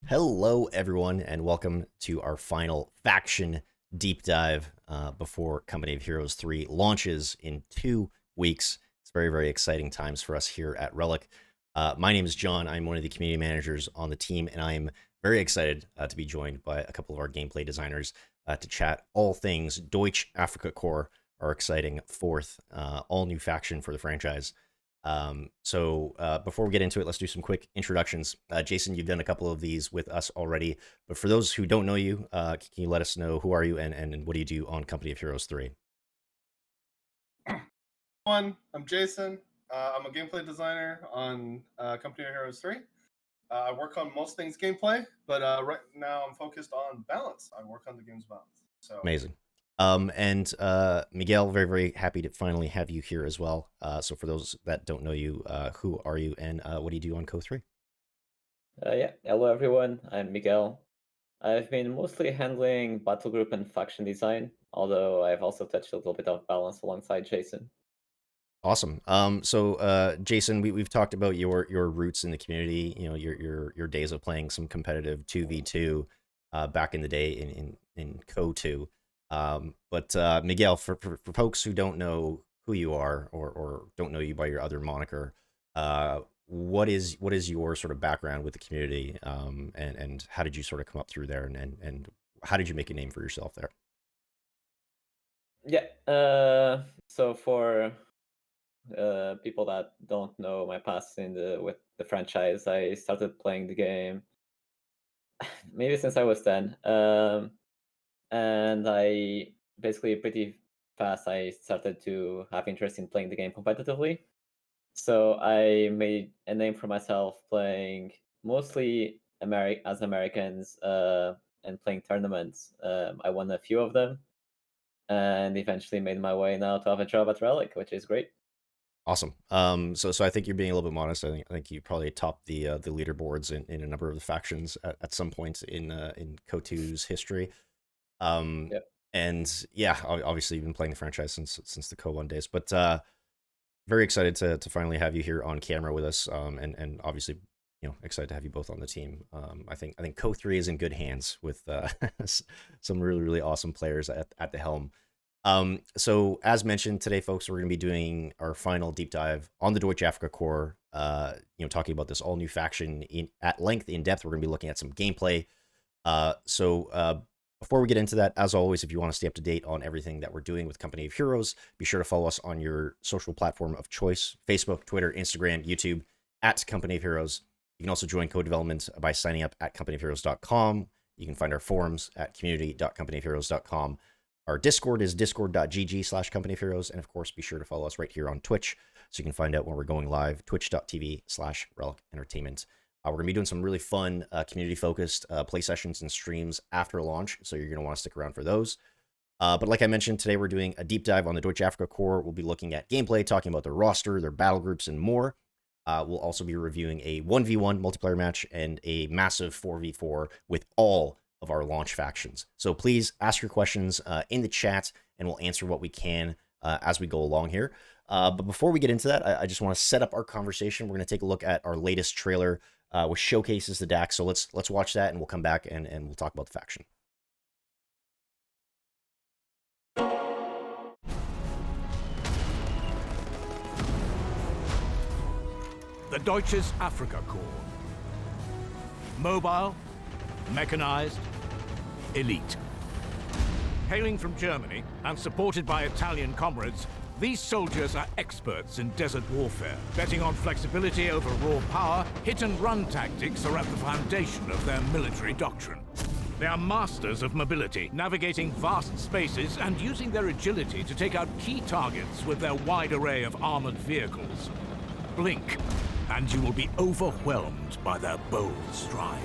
Hello, everyone, and welcome to our final faction deep dive before Company of Heroes 3 launches in 2 weeks. It's very, very exciting times for us here at Relic. My name is John. I'm one of the community managers on the team, and I'm very excited to be joined by a couple of our gameplay designers to chat all things Deutsches Afrikakorps, our exciting fourth all-new faction for the franchise. Before we get into it, let's do some quick introductions. Jason, you've done a couple of these with us already, but for those who don't know you, can you let us know who are you and what do you do on Company of Heroes 3? I'm Jason. I'm a gameplay designer on Company of Heroes 3. I work on most things gameplay, but right now I'm focused on balance. I work on the game's balance. So Amazing. Miguel, very, very happy to finally have you here as well. So for those that don't know you, who are you and what do you do on Co3? Hello everyone, I'm Miguel. I've been mostly handling Battlegroup and faction design, although I've also touched a little bit of balance alongside Jason. Awesome. Jason, we've talked about your roots in the community. You know, your days of playing some competitive 2v2 back in the day in Co2. Miguel, for folks who don't know who you are or don't know you by your other moniker, what is your sort of background with the community, and how did you sort of come up through there, and how did you make a name for yourself there? So for people that don't know my past with the franchise, I started playing the game maybe since I was 10, and I basically pretty fast I started to have interest in playing the game competitively. So I made a name for myself playing mostly as Americans and playing tournaments. I won a few of them and eventually made my way now to have a job at Relic, which is great. Awesome. So I think you're being a little bit modest. I think you probably topped the leaderboards in a number of the factions at some point in Co2's history. Yep. And yeah, obviously you've been playing the franchise since the Co1 days, but very excited to finally have you here on camera with us. And obviously, you know, excited to have you both on the team. I think Co3 is in good hands with some really, really awesome players at the helm. So as mentioned today, folks, we're going to be doing our final deep dive on the Deutsche Afrikakorps, talking about this all new faction at length, in depth. We're going to be looking at some gameplay. Before we get into that, as always, if you want to stay up to date on everything that we're doing with Company of Heroes, be sure to follow us on your social platform of choice: Facebook, Twitter, Instagram, YouTube, at Company of Heroes. You can also join co-development by signing up at companyofheroes.com. You can find our forums at community.companyofheroes.com. Our Discord is discord.gg/Company of Heroes. And of course, be sure to follow us right here on Twitch so you can find out when we're going live, twitch.tv/Relic Entertainment. We're going to be doing some really fun community-focused play sessions and streams after launch, so you're going to want to stick around for those. But like I mentioned, today we're doing a deep dive on the Deutsche Afrikakorps. We'll be looking at gameplay, talking about their roster, their battle groups, and more. We'll also be reviewing a 1v1 multiplayer match and a massive 4v4 with all of our launch factions. So please ask your questions in the chat, and we'll answer what we can as we go along here. But before we get into that, I just want to set up our conversation. We're going to take a look at our latest trailer, which showcases the DAK. So let's watch that, and we'll come back and we'll talk about the faction. The Deutsches Afrikakorps. Mobile, mechanized, elite. Hailing from Germany and supported by Italian comrades, these soldiers are experts in desert warfare. Betting on flexibility over raw power, hit-and-run tactics are at the foundation of their military doctrine. They are masters of mobility, navigating vast spaces and using their agility to take out key targets with their wide array of armored vehicles. Blink, and you will be overwhelmed by their bold stride.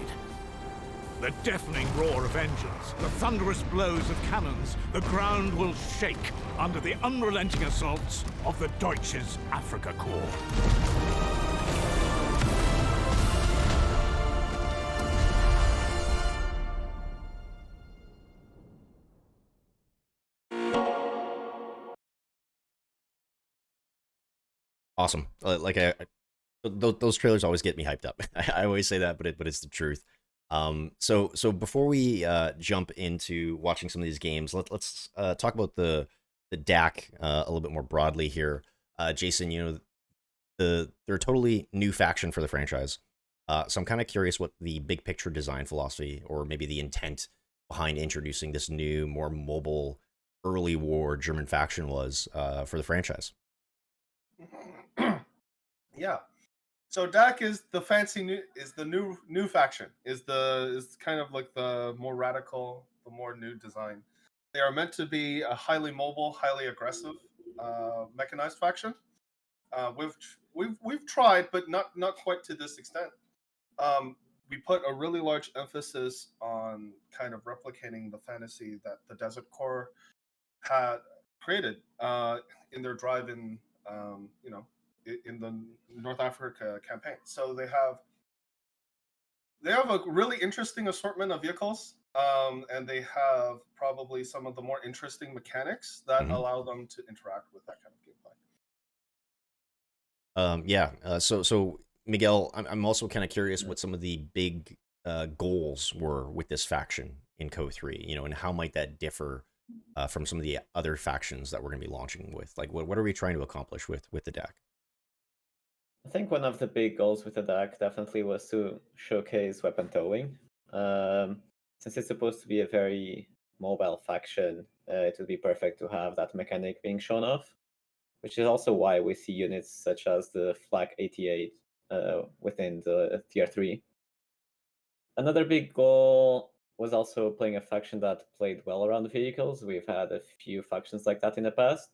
The deafening roar of engines, the thunderous blows of cannons, the ground will shake under the unrelenting assaults of the Deutsches Afrikakorps. Awesome. Those trailers always get me hyped up. I always say that, but it's the truth. So before we jump into watching some of these games, let's talk about the DAK a little bit more broadly here. Jason, you know, they're a totally new faction for the franchise. So I'm kind of curious what the big picture design philosophy, or maybe the intent behind introducing this new, more mobile, early war German faction was for the franchise. Yeah. So DAK is the fancy new, is the new faction, is kind of like the more radical, the more new design. They are meant to be a highly mobile, highly aggressive, mechanized faction. We've tried, but not quite to this extent. We put a really large emphasis on kind of replicating the fantasy that the Desert Corps had created in their drive in, you know, in the North Africa campaign. So they have a really interesting assortment of vehicles, and they have probably some of the more interesting mechanics that allow them to interact with that kind of gameplay. Yeah. So Miguel, I'm also kind of curious what some of the big goals were with this faction in Co3, you know, and how might that differ from some of the other factions that we're going to be launching with? Like, what are we trying to accomplish with the DAK? I think one of the big goals with the DAK definitely was to showcase weapon towing. Since it's supposed to be a very mobile faction, it would be perfect to have that mechanic being shown off, which is also why we see units such as the Flak 88 within the Tier 3. Another big goal was also playing a faction that played well around vehicles. We've had a few factions like that in the past.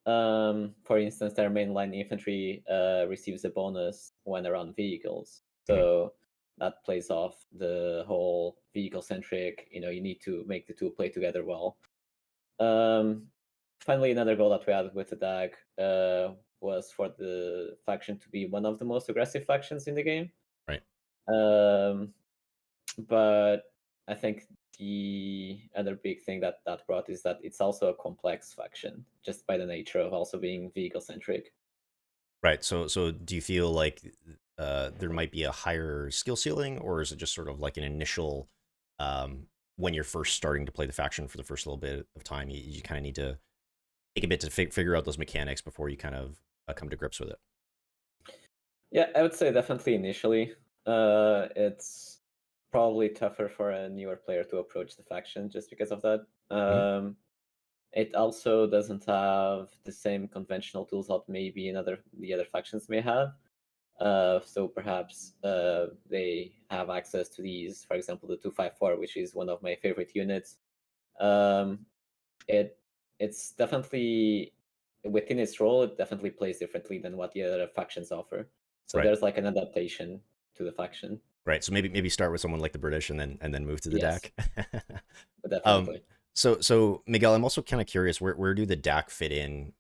For instance, their mainline infantry receives a bonus when around vehicles. So that plays off the whole vehicle-centric, you know, you need to make the two play together well. Finally, another goal that we had with the DAK was for the faction to be one of the most aggressive factions in the game. Right. But I think the other big thing that brought is that it's also a complex faction, just by the nature of also being vehicle centric. Right. So do you feel like there might be a higher skill ceiling, or is it just sort of like an initial, when you're first starting to play the faction for the first little bit of time, you kind of need to take a bit to figure out those mechanics before you kind of come to grips with it? Yeah, I would say definitely initially. It's probably tougher for a newer player to approach the faction just because of that. It also doesn't have the same conventional tools that maybe the other factions may have. So perhaps they have access to these, for example, the 254, which is one of my favorite units. It's definitely within its role, it definitely plays differently than what the other factions offer. So Right. there's like an adaptation to the faction. Right. So maybe start with someone like the British and then move to the Yes. DAK. Definitely. So Miguel, I'm also kind of curious, where do the DAK fit in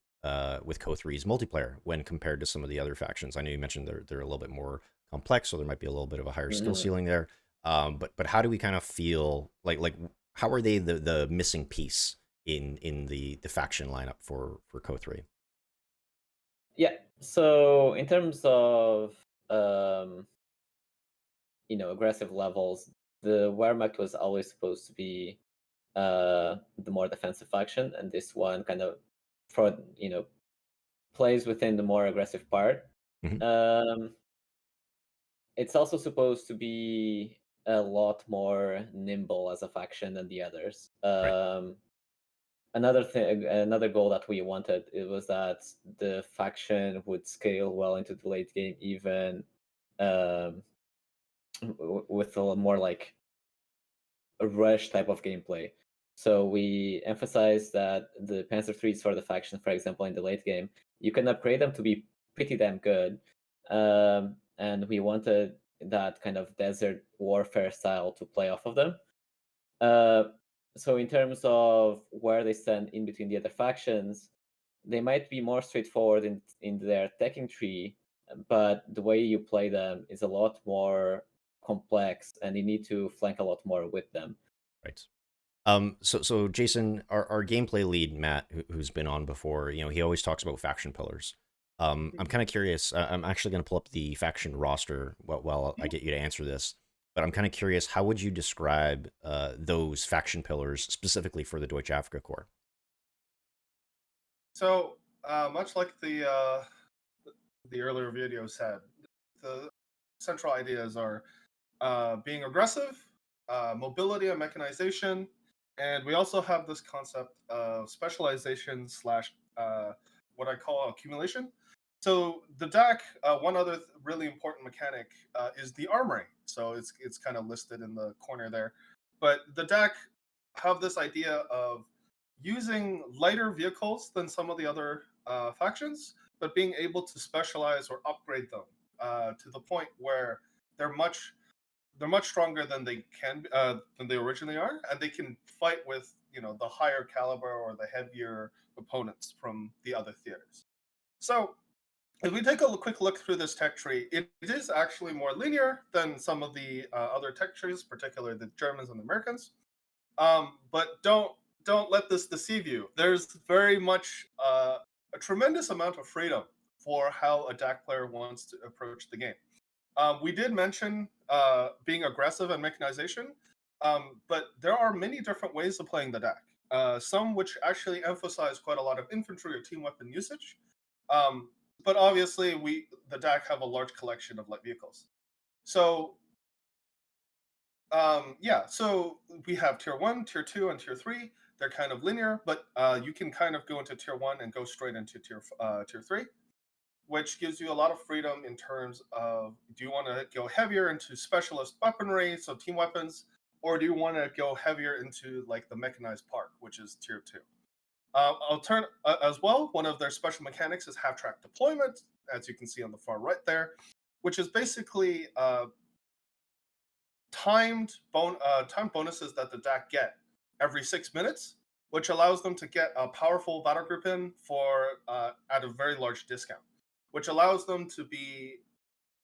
with Co3's multiplayer when compared to some of the other factions? I know you mentioned they're a little bit more complex, so there might be a little bit of a higher skill ceiling there. But how do we kind of feel like how are they the missing piece in the faction lineup for Co3? Yeah. So in terms of aggressive levels, the Wehrmacht was always supposed to be the more defensive faction, and this one kind of plays within the more aggressive part. It's also supposed to be a lot more nimble as a faction than the others. Right. Another goal that we wanted, it was that the faction would scale well into the late game, even with a more like a rush type of gameplay. So we emphasized that the Panzer IIIs for the faction, for example, in the late game, you can upgrade them to be pretty damn good. And we wanted that kind of desert warfare style to play off of them. So in terms of where they stand in between the other factions, they might be more straightforward in their teching tree, but the way you play them is a lot more complex, and you need to flank a lot more with them. Right. So Jason, our gameplay lead, Matt, who's been on before, you know, he always talks about faction pillars. I'm kind of curious. I'm actually going to pull up the faction roster while I get you to answer this. but I'm kind of curious, how would you describe those faction pillars specifically for the Deutsche Afrikakorps? So, much like the earlier video said, the central ideas are being aggressive, mobility and mechanization, and we also have this concept of specialization slash what I call accumulation. So the DAK, one other really important mechanic is the armoring. So it's kind of listed in the corner there, but the DAK have this idea of using lighter vehicles than some of the other factions, but being able to specialize or upgrade them to the point where they're much stronger than they originally are, and they can fight with the higher caliber or the heavier opponents from the other theaters. So if we take a quick look through this tech tree, it is actually more linear than some of the other tech trees, particularly the Germans and the Americans. But don't let this deceive you. There's very much a tremendous amount of freedom for how a DAK player wants to approach the game. We did mention being aggressive and mechanization, but there are many different ways of playing the DAK. Some which actually emphasize quite a lot of infantry or team weapon usage. But obviously, the DAK have a large collection of light vehicles. So so we have tier 1, tier 2, and tier 3. They're kind of linear, but you can kind of go into tier 1 and go straight into tier 3, which gives you a lot of freedom in terms of, do you want to go heavier into specialist weaponry, so team weapons, or do you want to go heavier into like the mechanized park, which is tier 2? As well, one of their special mechanics is half-track deployment, as you can see on the far right there, which is basically timed bonuses that the DAK get every 6 minutes, which allows them to get a powerful battle group in at a very large discount, which allows them to be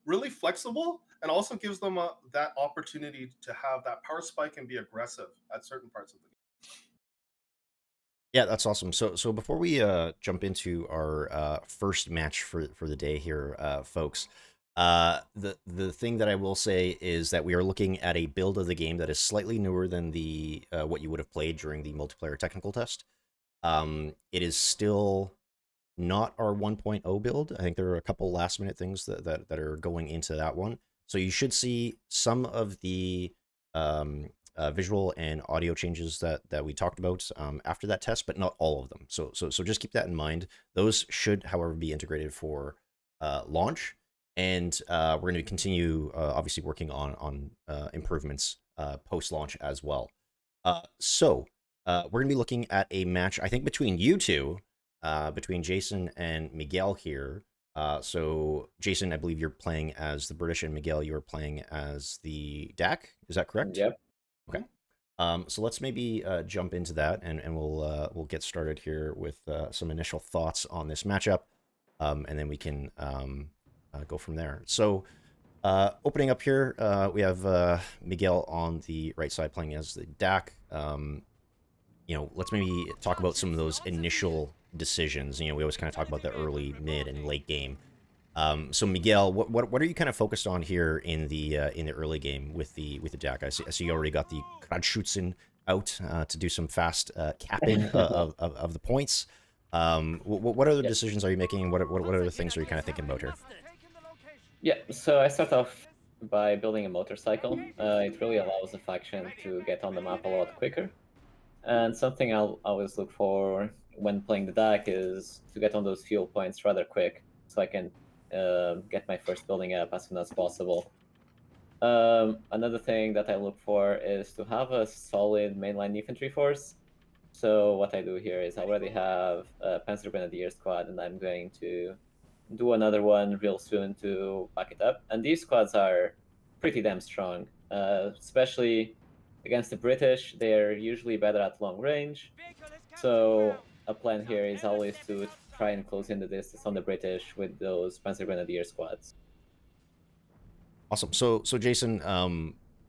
really flexible and also gives them that opportunity to have that power spike and be aggressive at certain parts of the game. Yeah, that's awesome. So before we jump into our first match for the day here, folks, the thing that I will say is that we are looking at a build of the game that is slightly newer than the what you would have played during the multiplayer technical test. It is still not our 1.0 build. I think there are a couple last minute things that are going into that one. So you should see some of the visual and audio changes that we talked about after that test, but not all of them. So just keep that in mind. Those should, however, be integrated for launch, and we're going to continue obviously working on improvements post launch as well. So we're going to be looking at a match, I think, between you two, between Jason and Miguel here. So Jason, I believe you're playing as the British, and Miguel, you're playing as the DAK. Is that correct? Yep. Okay. So let's maybe jump into that, and we'll get started here with some initial thoughts on this matchup, and then we can go from there. So opening up here, we have Miguel on the right side playing as the DAK. Let's maybe talk about some of those initial decisions. We always kind of talk about the early, mid, and late game. So Miguel, what are you kind of focused on here in the early game with the DAK? I see you already got the Kradschützen out to do some fast capping of the points. What other decisions are you making, and what other things are you kind of thinking about here? Yeah, so I start off by building a motorcycle. It really allows the faction to get on the map a lot quicker. And something I'll always look for when playing the DAK is to get on those fuel points rather quick, so I can get my first building up as soon as possible. Another thing that I look for is to have a solid mainline infantry force. So what I do here is I already have a Panzer Grenadier squad, and I'm going to do another one real soon to back it up. And these squads are pretty damn strong, especially against the British. They're usually better at long range. So a plan here is always to try and close in the distance on the British with those Panzer Grenadier squads. Awesome. So Jason,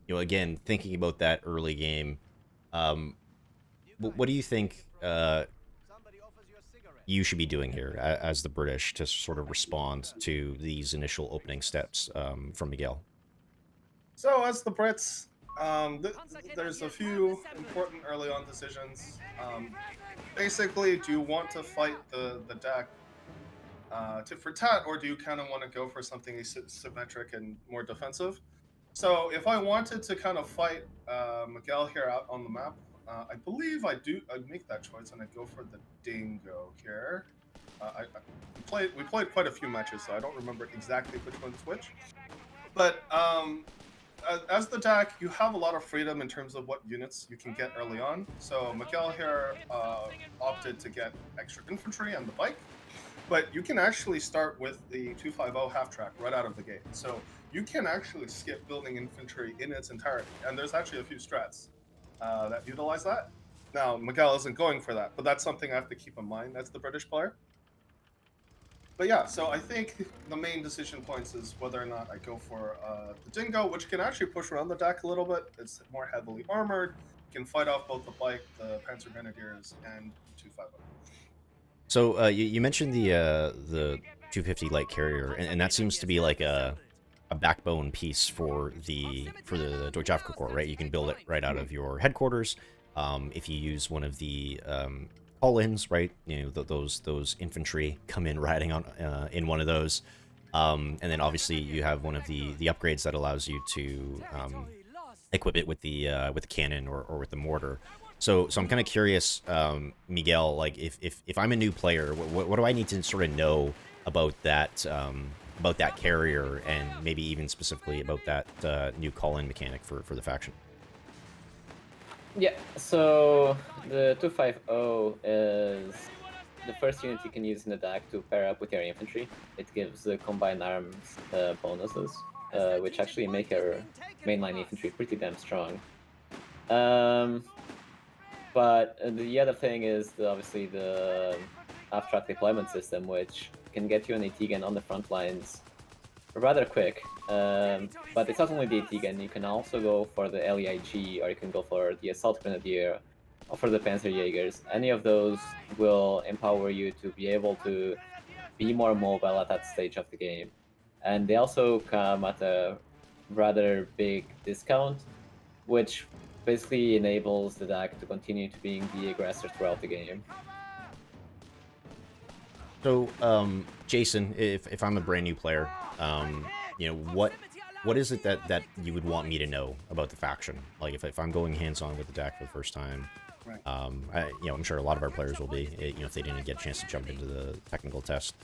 again, thinking about that early game, what do you think you should be doing here as the British to sort of respond to these initial opening steps from Miguel? So as the Brits, there's a few important early on decisions. Basically, do you want to fight the DAK tit for tat, or do you kind of want to go for something asymmetric and more defensive? So if I wanted to kind of fight Miguel here out on the map, I believe I'd make that choice and I'd go for the Dingo here. We played quite a few matches, so I don't remember exactly which one's which. But as the DAK, you have a lot of freedom in terms of what units you can get early on. So Miguel here opted to get extra infantry and the bike, but you can actually start with the 250 half track right out of the gate. So you can actually skip building infantry in its entirety, and there's actually a few strats that utilize that. Now Miguel isn't going for that, but that's something I have to keep in mind as the British player. But yeah, so I think the main decision points is whether or not I go for the Dingo, which can actually push around the DAK a little bit. It's more heavily armored, can fight off both the bike, the Panzer Grenadiers, and 250. So you mentioned the 250 light carrier, and that seems to be like a backbone piece for the Deutsches Afrikakorps, right? You can build it right out of your headquarters. If you use one of the call-ins, right? You know, those infantry come in riding on in one of those, and then obviously you have one of the upgrades that allows you to equip it with the cannon or with the mortar. So I'm kind of curious, Miguel, like if I'm a new player, what do I need to sort of know about that carrier, and maybe even specifically about that new call-in mechanic for the faction? Yeah, so the 250 is the first unit you can use in the DAK to pair up with your infantry. It gives the combined arms bonuses, which actually make our mainline infantry pretty damn strong. But the other thing is obviously the half-track deployment system, which can get you an AT gun on the front lines rather quick. But it's not only the AT gun, you can also go for the LEIG, or you can go for the Assault Grenadier, or for the Panzerjägers. Any of those will empower you to be able to be more mobile at that stage of the game. And they also come at a rather big discount, which basically enables the DAK to continue to being the aggressor throughout the game. So, Jason, if I'm a brand new player, you know, what is it that you would want me to know about the faction? Like, if I'm going hands-on with the DAK for the first time, Right. you know, I'm sure a lot of our players will be, you know, if they didn't get a chance to jump into the technical test.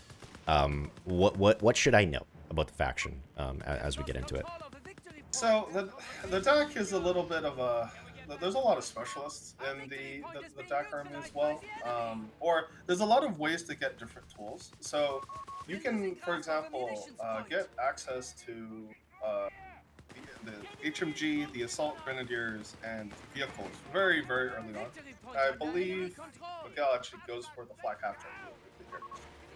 What should I know about the faction as we get into it? So the DAK is a little bit of a. There's a lot of specialists in the DAK army as well, or there's a lot of ways to get different tools. So you can, for example, get access to the HMG, the Assault Grenadiers, and vehicles very, very early on. I believe Miguel actually goes for the flak half track really quickly here.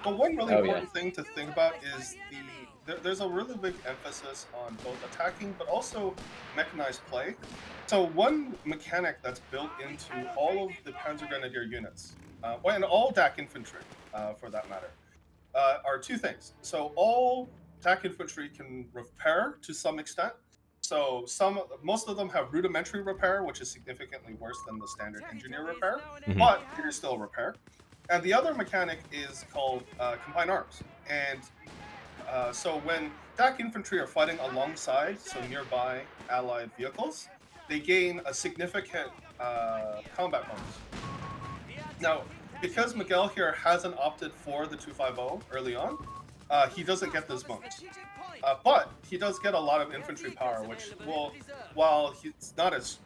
But one really important thing to think about is there's a really big emphasis on both attacking but also mechanized play. So one mechanic that's built into all of the Panzer Grenadier units, and all DAK infantry for that matter, are two things. So all DAK infantry can repair to some extent. So most of them have rudimentary repair, which is significantly worse than the standard engineer repair, but it is still repair. And the other mechanic is called combined arms. And so when DAK infantry are fighting alongside, so nearby allied vehicles, they gain a significant combat bonus. Now, because Miguel here hasn't opted for the 250 early on, he doesn't get this bonus. But he does get a lot of infantry power, which will, while he's not as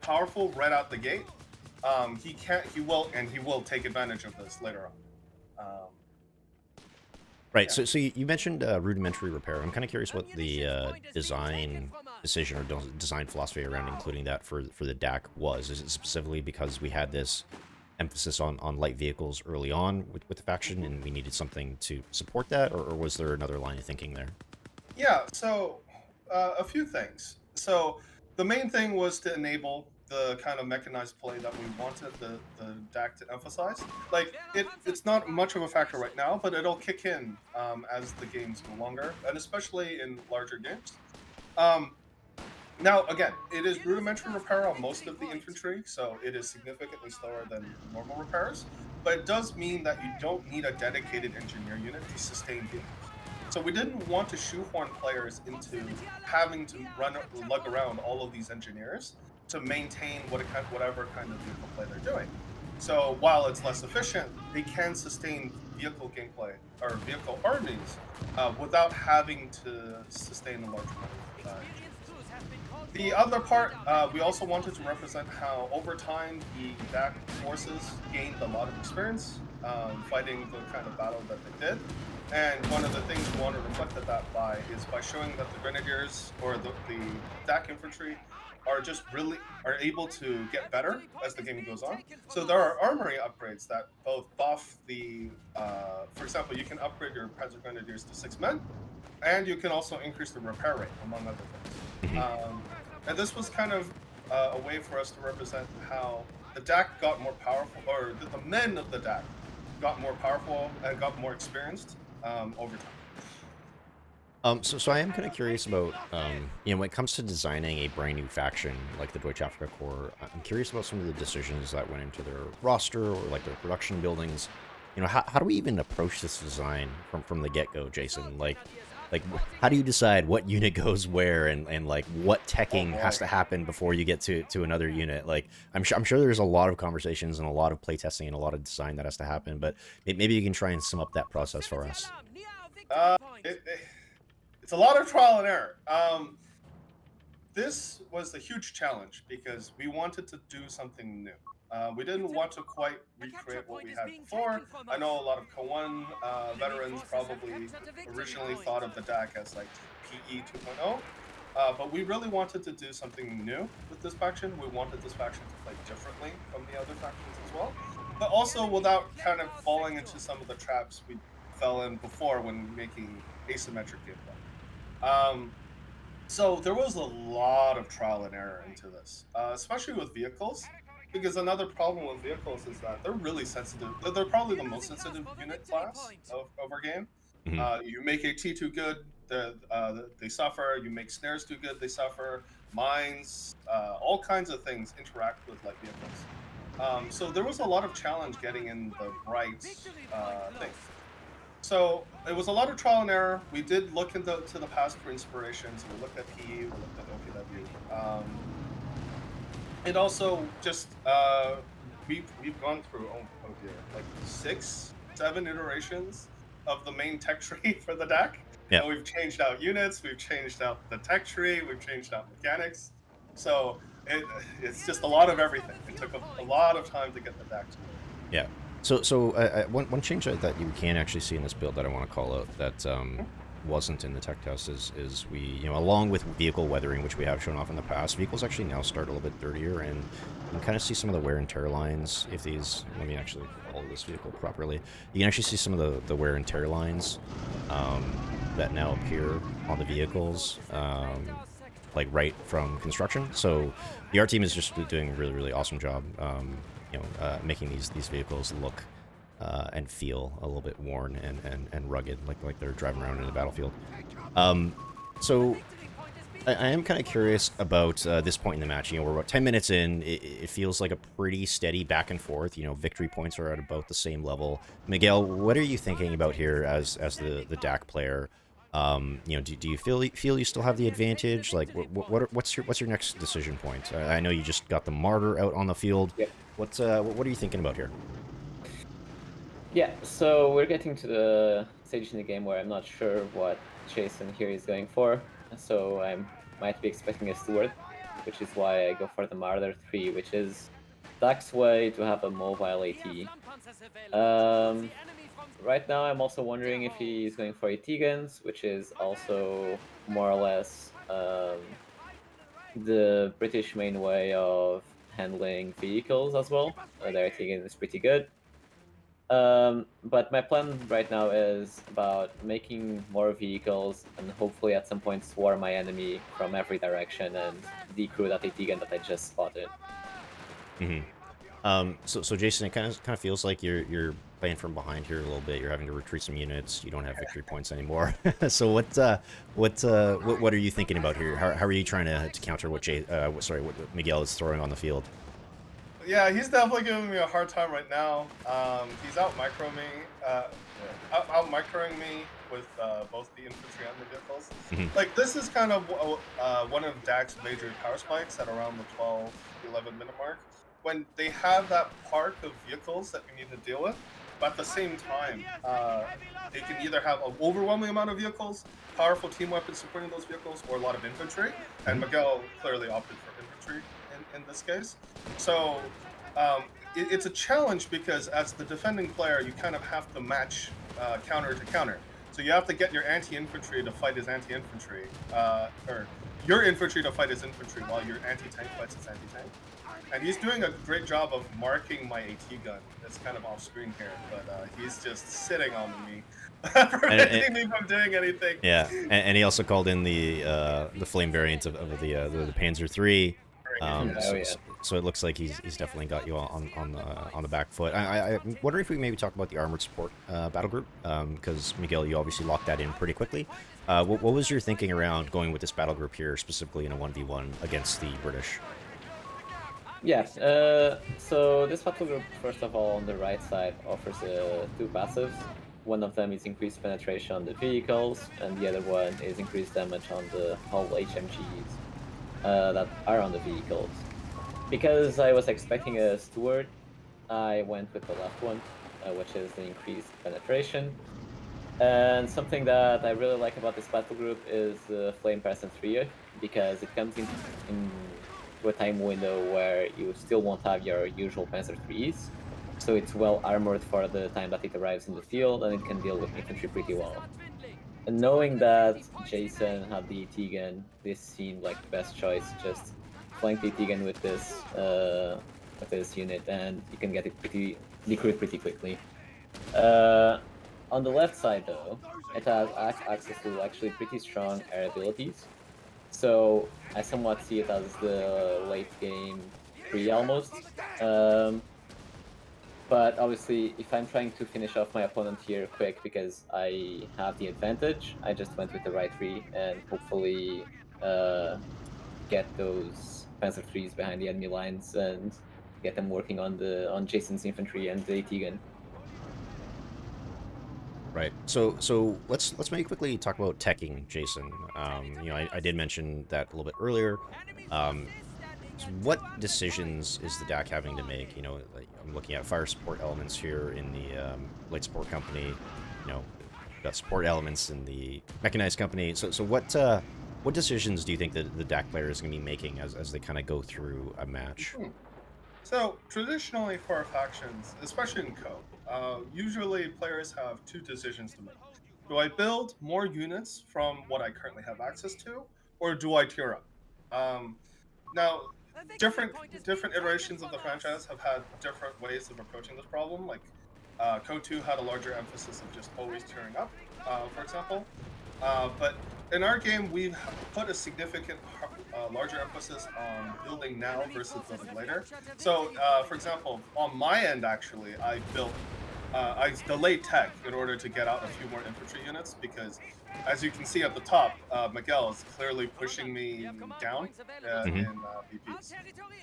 powerful right out the gate, he will take advantage of this later on. Right. Yeah. So you mentioned rudimentary repair. I'm kind of curious what the design decision or design philosophy around including that for the DAK was. Is it specifically because we had this emphasis on light vehicles early on with the faction, and we needed something to support that, or was there another line of thinking there? Yeah. So a few things. So the main thing was to enable the kind of mechanized play that we wanted the DAK to emphasize. Like, it's not much of a factor right now, but it'll kick in as the games go longer, and especially in larger games. Now, again, it is rudimentary repair on most of the infantry, so it is significantly slower than normal repairs, but it does mean that you don't need a dedicated engineer unit to sustain vehicles. So we didn't want to shoehorn players into having to lug around all of these engineers to maintain whatever kind of vehicle play they're doing. So while it's less efficient, they can sustain vehicle gameplay or vehicle armies without having to sustain a large amount of the other part, we also wanted to represent how over time the DAK forces gained a lot of experience fighting the kind of battle that they did. And one of the things we want to reflect that by is by showing that the grenadiers or the DAK infantry are able to get better as the game goes on. So there are armory upgrades that both buff the, for example, you can upgrade your Panzer Grenadiers to 6 men, and you can also increase the repair rate, among other things. And this was kind of a way for us to represent how the DAK got more powerful, or the men of the DAK got more powerful and got more experienced over time. So I am kind of curious about, when it comes to designing a brand new faction like the Deutsches Afrikakorps, I'm curious about some of the decisions that went into their roster or like their production buildings. How do we even approach this design from the get-go, Jason? Like, how do you decide what unit goes where and like what teching has to happen before you get to another unit? Like, I'm sure there's a lot of conversations and a lot of playtesting and a lot of design that has to happen, but maybe you can try and sum up that process for us. It's a lot of trial and error. This was a huge challenge because we wanted to do something new. We didn't want to quite recreate what we had before. I know a lot of Co-1 veterans probably originally thought of the DAK as like PE 2.0, but we really wanted to do something new with this faction. We wanted this faction to play differently from the other factions as well, but also without kind of falling into some of the traps we fell in before when making asymmetric gameplay. So there was a lot of trial and error into this, especially with vehicles, because another problem with vehicles is that they're really sensitive. They're probably the most sensitive unit class of our game. You make a T2 good, they suffer. You make snares too good, they suffer. Mines, all kinds of things interact with light vehicles. So there was a lot of challenge getting in the right thing. So it was a lot of trial and error. We did look into the past for inspiration. So we looked at PE, we looked at OKW. And also just we've gone through like 6, 7 iterations of the main tech tree for the DAK. Yeah. And we've changed out units, we've changed out the tech tree, we've changed out mechanics. So it's just a lot of everything. It took a lot of time to get the DAK to work. Yeah. So one change that you can actually see in this build that I want to call out that wasn't in the tech test is we, along with vehicle weathering, which we have shown off in the past, vehicles actually now start a little bit dirtier, and you can kind of see some of the wear and tear lines. If these, let me actually follow this vehicle properly, you can actually see some of the wear and tear lines that now appear on the vehicles, like right from construction. So the art team is just doing a really, really awesome job, making these vehicles look and feel a little bit worn and rugged, like they're driving around in the battlefield. So I am kind of curious about this point in the match. We're about 10 minutes in. It feels like a pretty steady back and forth. Victory points are at about the same level. Miguel, what are you thinking about here as the DAK player? Do you feel you still have the advantage? Like, what's your next decision point? I know you just got the Martyr out on the field. Yep. What are you thinking about here? Yeah, so we're getting to the stage in the game where I'm not sure what Jason here is going for. So I might be expecting a Steward, which is why I go for the Martyr 3, which is DAK's way to have a mobile AT. Right now I'm also wondering if he's going for AT guns, which is also more or less the British main way of handling vehicles as well. Their AT gun is pretty good. But my plan right now is about making more vehicles and hopefully at some point swarm my enemy from every direction and decrew that AT gun that I just spotted. So Jason, it kind of feels like you're playing from behind here a little bit. You're having to retreat some units. You don't have victory points anymore. So what are you thinking about here? How are you trying to counter what what Miguel is throwing on the field? Yeah, he's definitely giving me a hard time right now. He's out microing me, out microing me with both the infantry and the vehicles. Mhm. Like, this is kind of one of DAK's major power spikes at around the 12, 11 minute mark, when they have that park of vehicles that you need to deal with, but at the same time, they can either have an overwhelming amount of vehicles, powerful team weapons supporting those vehicles, or a lot of infantry. And Miguel clearly opted for infantry in this case. So it's a challenge because as the defending player, you kind of have to match counter to counter. So you have to get your anti-infantry to fight his anti-infantry, or your infantry to fight his infantry while your anti-tank fights his anti-tank. And he's doing a great job of marking my AT gun. It's kind of off screen here, but he's just sitting on me, preventing me from doing anything. Yeah, and he also called in the flame variant of the Panzer III. So it looks like he's definitely got you on the back foot. I wonder if we maybe talk about the armored support battle group, because Miguel, you obviously locked that in pretty quickly. What was your thinking around going with this battle group here, specifically in a 1v1 against the British? Yes, so this battle group, first of all, on the right side, offers two passives. One of them is increased penetration on the vehicles, and the other one is increased damage on the whole HMGs that are on the vehicles. Because I was expecting a steward, I went with the left one, which is the increased penetration. And something that I really like about this battle group is the Flame Presence 3, because it comes in to a time window where you still won't have your usual Panzer IIIs, so it's well armored for the time that it arrives in the field, and it can deal with infantry pretty well. And knowing that Jason had the AT gun, this seemed like the best choice. Just flank the AT gun with this unit, and you can get it decruit pretty quickly. On the left side, though, it has access to actually pretty strong air abilities. So I somewhat see it as the late game free almost. But obviously, if I'm trying to finish off my opponent here quick because I have the advantage, I just went with the right tree and hopefully get those Panzer IIIs behind the enemy lines and get them working on Jason's infantry and the AT gun. Right. So let's maybe quickly talk about teching Jason. I did mention that a little bit earlier. What decisions is the DAK having to make? Like I'm looking at fire support elements here in the light support company. Got support elements in the mechanized company. So what decisions do you think that the DAK player is going to be making as they kind of go through a match? So traditionally for our factions, especially in co, usually players have two decisions to make. Do I build more units from what I currently have access to, or do I tier up? Now, different iterations of the franchise have had different ways of approaching this problem. Like Co2 had a larger emphasis of just always tiering up, for example. But in our game, we've put a significant larger emphasis on building now versus building later. So, for example, on my end, actually, I built, I delayed tech in order to get out a few more infantry units because, as you can see at the top, Miguel is clearly pushing me down in VPs.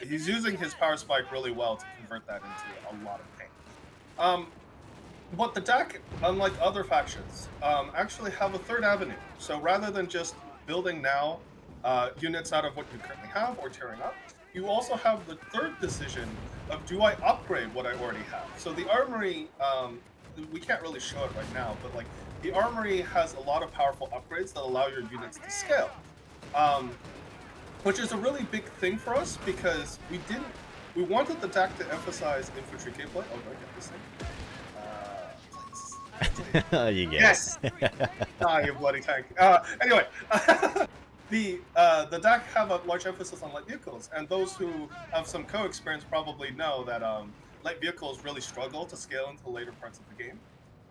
He's using his power spike really well to convert that into a lot of pain. But the DAK, unlike other factions, actually have a third avenue. So rather than just building now units out of what you currently have or tearing up, you also have the third decision of, do I upgrade what I already have? So the armory, we can't really show it right now, but like the armory has a lot of powerful upgrades that allow your units to scale, which is a really big thing for us because we wanted the DAK to emphasize infantry gameplay. Oh, do I get this thing? You get yes. You bloody tank. Anyway, the DAK have a large emphasis on light vehicles, and those who have some co-experience probably know that light vehicles really struggle to scale into later parts of the game.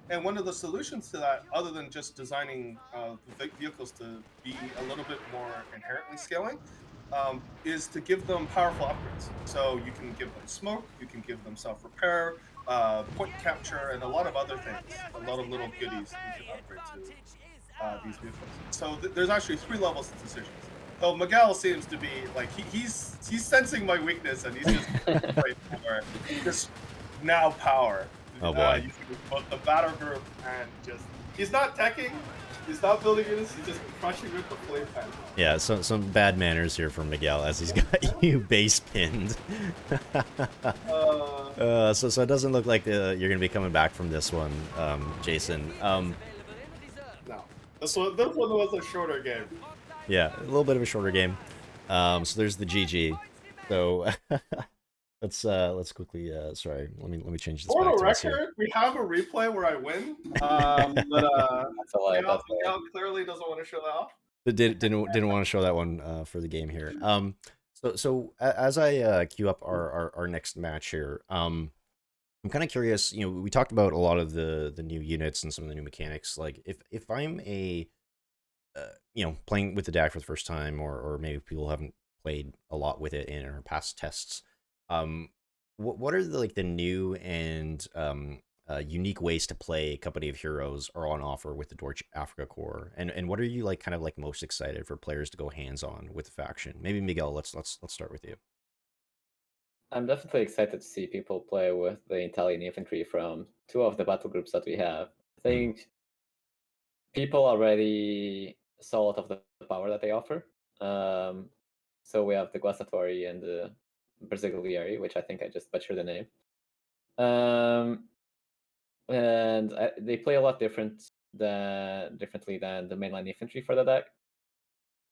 And one of the solutions to that, other than just designing vehicles to be a little bit more inherently scaling, is to give them powerful upgrades. So you can give them smoke, you can give them self-repair, point capture, and a lot of other things. A lot of little goodies that you can upgrade to these vehicles. So there's actually 3 levels of decisions. So Miguel seems to be like he's sensing my weakness, and he's just right for just now power. Oh boy. Using both the Battlegroup and just he's not teching, he's not building units, he's just crushing with the flame pan. Yeah, some bad manners here from Miguel as he's got you base pinned. So it doesn't look like you're gonna be coming back from this one, Jason. No, this one was a shorter game. Yeah, a little bit of a shorter game. So there's the GG. So let's quickly sorry, let me change this For back the to us here. record, we have a replay where I win. But Miguel clearly doesn't want to show that off. Didn't want to show that one for the game here. So as I queue up our next match here, I'm kind of curious. You know, we talked about a lot of the new units and some of the new mechanics. Like if I'm a you know, playing with the DAK for the first time, or maybe people haven't played a lot with it in our past tests, what are the new and unique ways to play Company of Heroes are on offer with the Deutsches Afrikakorps, and what are you kind of most excited for players to go hands on with the faction? Maybe Miguel, let's start with you. I'm definitely excited to see people play with the Italian infantry from 2 of the battle groups that we have. I think people already saw a lot of the power that they offer. So we have the Guastatori and the Bersaglieri, which I think I just butchered the name. And they play a lot differently than the mainline infantry for the DAK.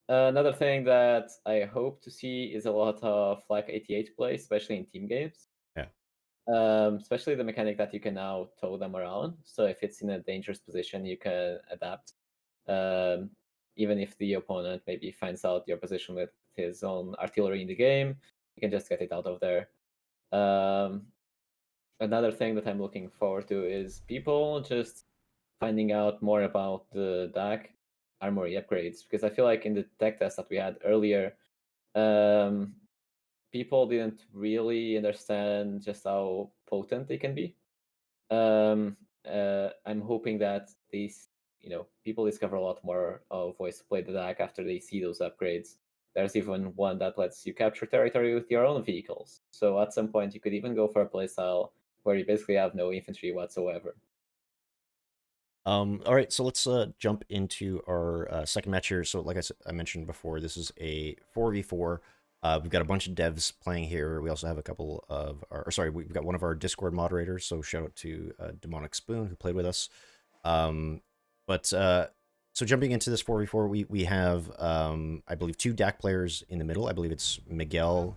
Another thing that I hope to see is a lot of Flak 88 play, especially in team games. Yeah. Especially the mechanic that you can now tow them around. So if it's in a dangerous position, you can adapt. Even if the opponent maybe finds out your position with his own artillery in the game, you can just get it out of there. Another thing that I'm looking forward to is people just finding out more about the DAK armory upgrades, because I feel like in the tech test that we had earlier, people didn't really understand just how potent they can be. I'm hoping that these people discover a lot more of ways to play the DAK after they see those upgrades. There's even one that lets you capture territory with your own vehicles. So at some point, you could even go for a playstyle where you basically have no infantry whatsoever. All right, so let's jump into our second match here. So like I mentioned before, this is a 4v4. We've got a bunch of devs playing here. We also have a couple of we've got one of our Discord moderators. So shout out to Demonic Spoon who played with us. So jumping into this 4v4, we have, I believe, 2 DAK players in the middle. I believe it's Miguel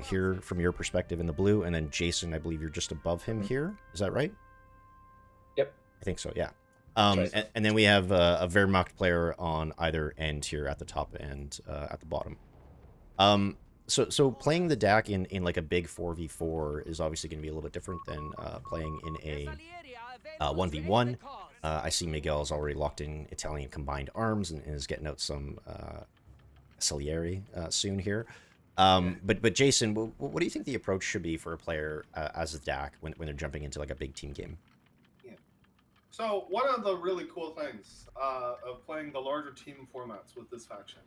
here from your perspective in the blue, and then Jason, I believe you're just above him here. Is that right? Yep. I think so, yeah. And then we have a Wehrmacht player on either end here at the top and at the bottom. So playing the DAK in like a big 4v4 is obviously going to be a little bit different than playing in a 1v1. I see Miguel's already locked in Italian combined arms and is getting out some Salieri soon here. But Jason, what do you think the approach should be for a player as a DAK when they're jumping into like a big team game? Yeah. So one of the really cool things of playing the larger team formats with this faction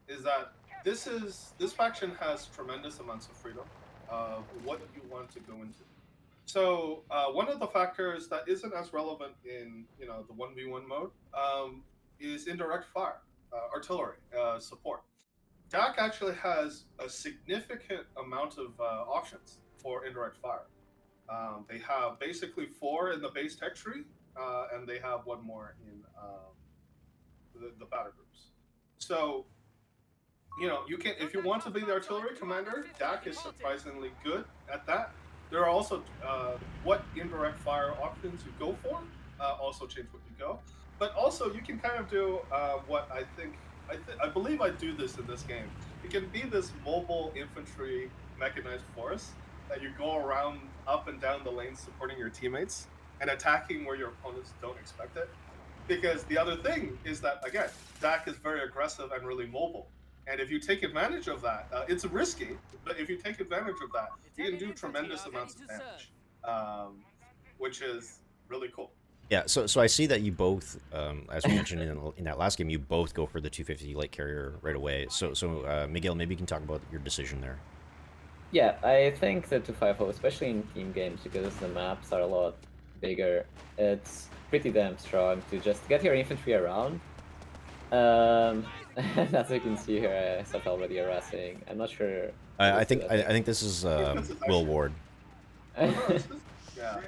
is that this faction has tremendous amounts of freedom of what you want to go into. So one of the factors that isn't as relevant in the 1v1 mode is indirect fire, artillery support. DAK actually has a significant amount of options for indirect fire. They have basically 4 in the base tech tree, and they have 1 more in the Battlegroups. So you can, if you want to be the artillery commander, DAK is surprisingly good at that. There are also what indirect fire options you go for also change what you go. But also you can kind of do what I believe I do this in this game. It can be this mobile infantry mechanized force that you go around up and down the lanes supporting your teammates and attacking where your opponents don't expect it. Because the other thing is that, again, DAK is very aggressive and really mobile. And if you take advantage of that, it's risky, but if you take advantage of that, you can do tremendous amounts of damage, which is really cool. Yeah, so I see that you both, as we mentioned in that last game, you both go for the 250 light carrier right away. So Miguel, maybe you can talk about your decision there. Yeah, I think the 250, especially in team games, because the maps are a lot bigger, it's pretty damn strong to just get your infantry around. And as you can see here, I start already harassing. I'm not sure. I think this is Will Ward. Yeah.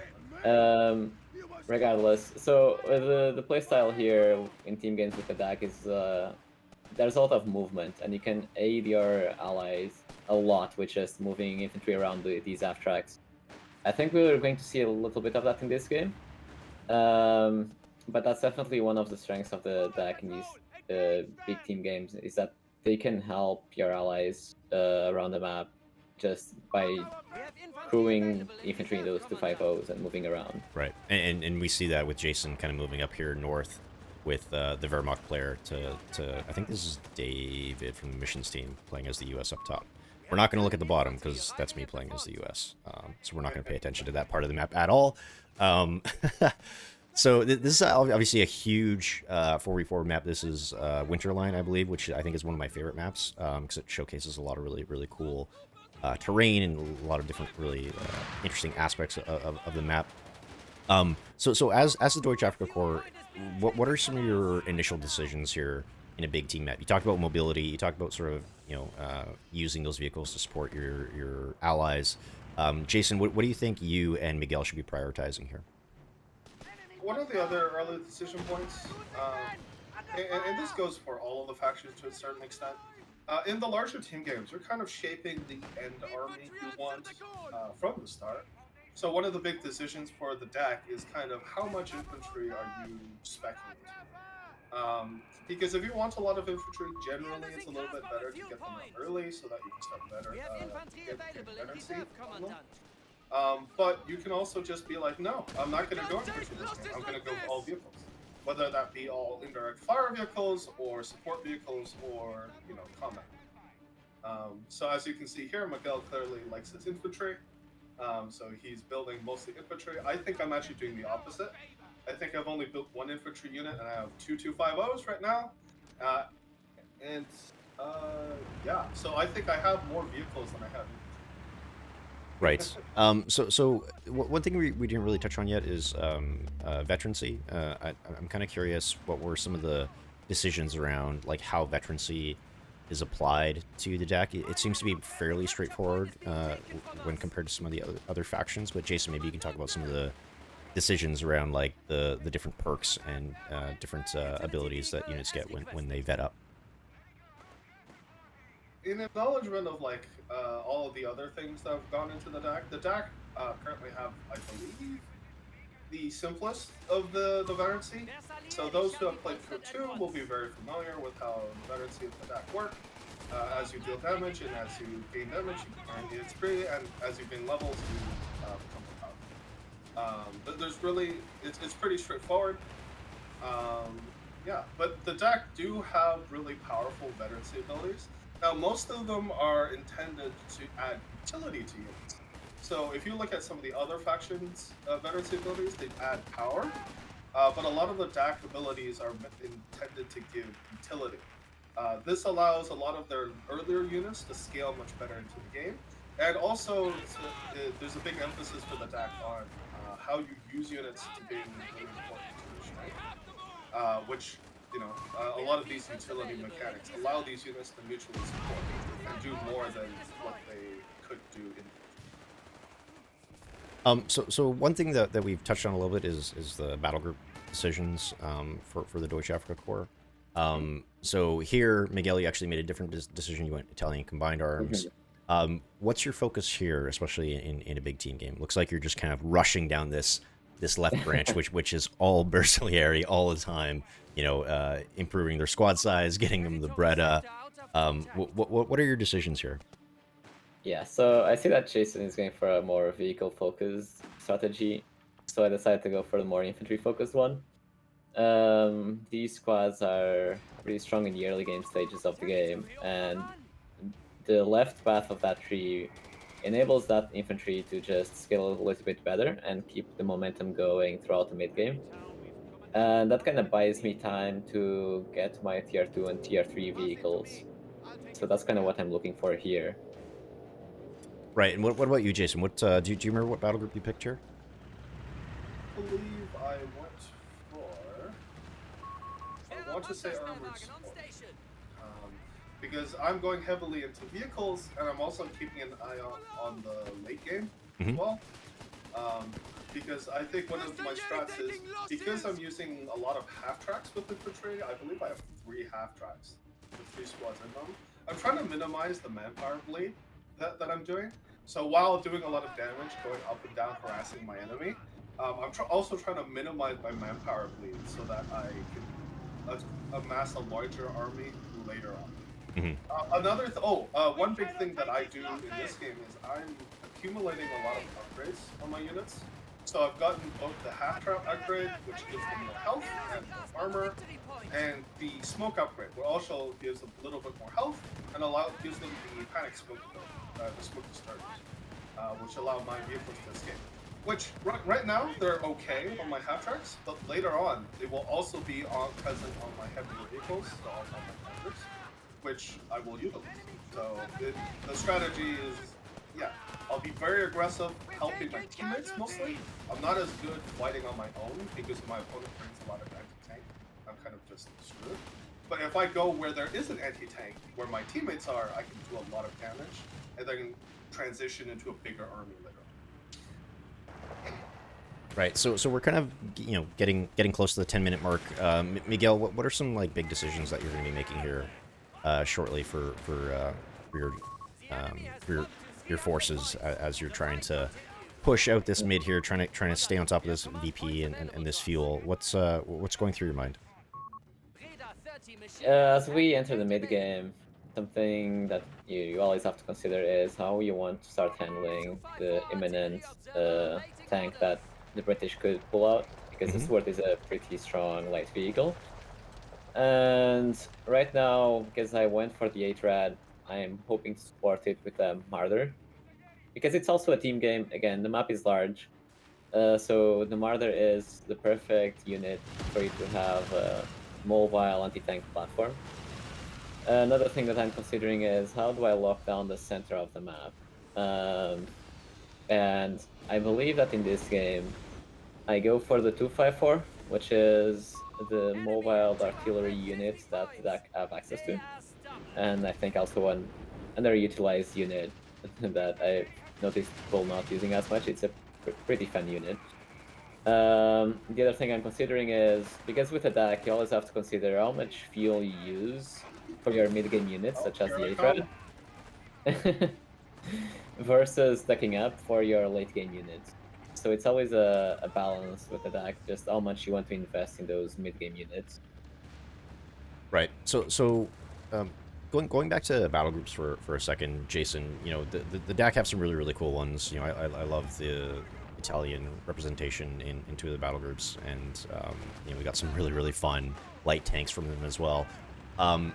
Regardless, so the playstyle here in team games with the DAK is there's a lot of movement, and you can aid your allies a lot with just moving infantry around these AF tracks. I think we're going to see a little bit of that in this game, but that's definitely one of the strengths of the DAK in these big team games, is that they can help your allies around the map just by crewing infantry in those 250s and moving around. Right, and we see that with Jason kind of moving up here north with the Wehrmacht player to I think this is David from the missions team playing as the U.S. up top. We're not going to look at the bottom because that's me playing as the U.S. So we're not going to pay attention to that part of the map at all. So this is obviously a huge 4v4 map. This is Winterline, I believe, which I think is one of my favorite maps because it showcases a lot of really cool terrain and a lot of different really interesting aspects of the map. So as the Deutsches Afrikakorps, what are some of your initial decisions here in a big team map? You talked about mobility. You talked about sort of using those vehicles to support your allies. Jason, what do you think you and Miguel should be prioritizing here? One of the other early decision points, and this goes for all of the factions to a certain extent. In the larger team games, you're kind of shaping the end army you want from the start. So one of the big decisions for the DAK is kind of how much infantry are you specking into? Because if you want a lot of infantry, generally it's a little bit better to get them out early so that you can start better get veterancy on them. But you can also just be like, no, I'm not going to go infantry this game. I'm going to go all vehicles, whether that be all indirect fire vehicles or support vehicles or combat. So as you can see here, Miguel clearly likes his infantry. So he's building mostly infantry. I think I'm actually doing the opposite. I think I've only built one infantry unit, and I have two 250s right now. Yeah, so I think I have more vehicles than I have infantry. Right. So one thing we didn't really touch on yet is veterancy. I'm kind of curious, what were some of the decisions around like how veterancy is applied to the DAK? It seems to be fairly straightforward when compared to some of the other factions. But Jason, maybe you can talk about some of the decisions around like the different perks and different abilities that units get when they vet up. In acknowledgement of like all of the other things that have gone into the DAK currently have, I believe, the simplest of the veterancy. So those who have played Pro 2 will be very familiar with how the veterancy of the DAK work. As you deal damage and as you gain damage, you earn the XP, and as you gain levels, you become more powerful. But there's really, it's pretty straightforward. Yeah, but the DAK do have really powerful veterancy abilities. Now, most of them are intended to add utility to units. So if you look at some of the other factions' veterancy abilities, they add power. But a lot of the DAK abilities are intended to give utility. This allows a lot of their earlier units to scale much better into the game. And also, there's a big emphasis for the DAK on how you use units to gain really important strength, which, a lot of these utility mechanics allow these units to mutually support and do more than what they could do in. So one thing that we've touched on a little bit is the Battlegroup decisions for the Deutsches Afrikakorps. So here, Miguel, you actually made a different decision. You went Italian combined arms. What's your focus here, especially in a big team game? Looks like you're just kind of rushing down this left branch, which is all Bersaglieri all the time. Improving their squad size, getting them the Breda. What are your decisions here? Yeah, so I see that Jason is going for a more vehicle-focused strategy, so I decided to go for the more infantry-focused one. These squads are really strong in the early game stages of the game, and the left path of that tree enables that infantry to just scale a little bit better and keep the momentum going throughout the mid game. And that kind of buys me time to get my tier 2 and tier 3 vehicles. So that's kind of what I'm looking for here. Right. And what about you, Jason? What do you remember what battle group you picked here? I believe I went for. I want to say armored support. Because I'm going heavily into vehicles, and I'm also keeping an eye on the late game as well. Because I think one of my strats is, because I'm using a lot of half tracks with infantry, I believe I have 3 half tracks with 3 squads in them. I'm trying to minimize the manpower bleed that I'm doing. So while doing a lot of damage, going up and down, harassing my enemy, I'm also trying to minimize my manpower bleed so that I can amass a larger army later on. One big thing that I do in this game is I'm accumulating a lot of upgrades on my units. So I've gotten both the half trap upgrade, which gives them more health and more armor, and the smoke upgrade, which also gives them a little bit more health and gives them the panic smoke ability, the smoke discharges, which allow my vehicles to escape. Which right now they're okay on my half tracks, but later on they will also be present on my heavier vehicles, so on my tankers, which I will utilize. So the strategy is, yeah, I'll be very aggressive, helping my teammates mostly. I'm not as good fighting on my own because my opponent brings a lot of anti-tank. I'm kind of just screwed. But if I go where there is an anti-tank, where my teammates are, I can do a lot of damage, and then transition into a bigger army later on. Right. So we're kind of getting close to the 10-minute mark. Miguel, what are some like big decisions that you're going to be making here shortly for your forces as you're trying to push out this mid here, trying to stay on top of this VP and this fuel? What's going through your mind? As we enter the mid game, something that you always have to consider is how you want to start handling the imminent tank that the British could pull out, because the Sword is a pretty strong light vehicle. And right now, because I went for the 8-rad, I'm hoping to support it with a Martyr, because it's also a team game. Again, the map is large, so the Martyr is the perfect unit for you to have a mobile anti-tank platform. Another thing that I'm considering is how do I lock down the center of the map? And I believe that in this game, I go for the 254, which is the mobile artillery unit that DAK have access to. And I think also an underutilized unit that I've noticed people not using as much. It's a pretty fun unit. The other thing I'm considering is, because with a DAK, you always have to consider how much fuel you use for your mid-game units, such as the 8-rad, versus stacking up for your late-game units. So it's always a balance with the DAK, just how much you want to invest in those mid-game units. Right. So going back to battle groups for a second, Jason, the DAK have some really cool ones. I love the Italian representation in 2 of the battle groups, and we got some really fun light tanks from them as well. How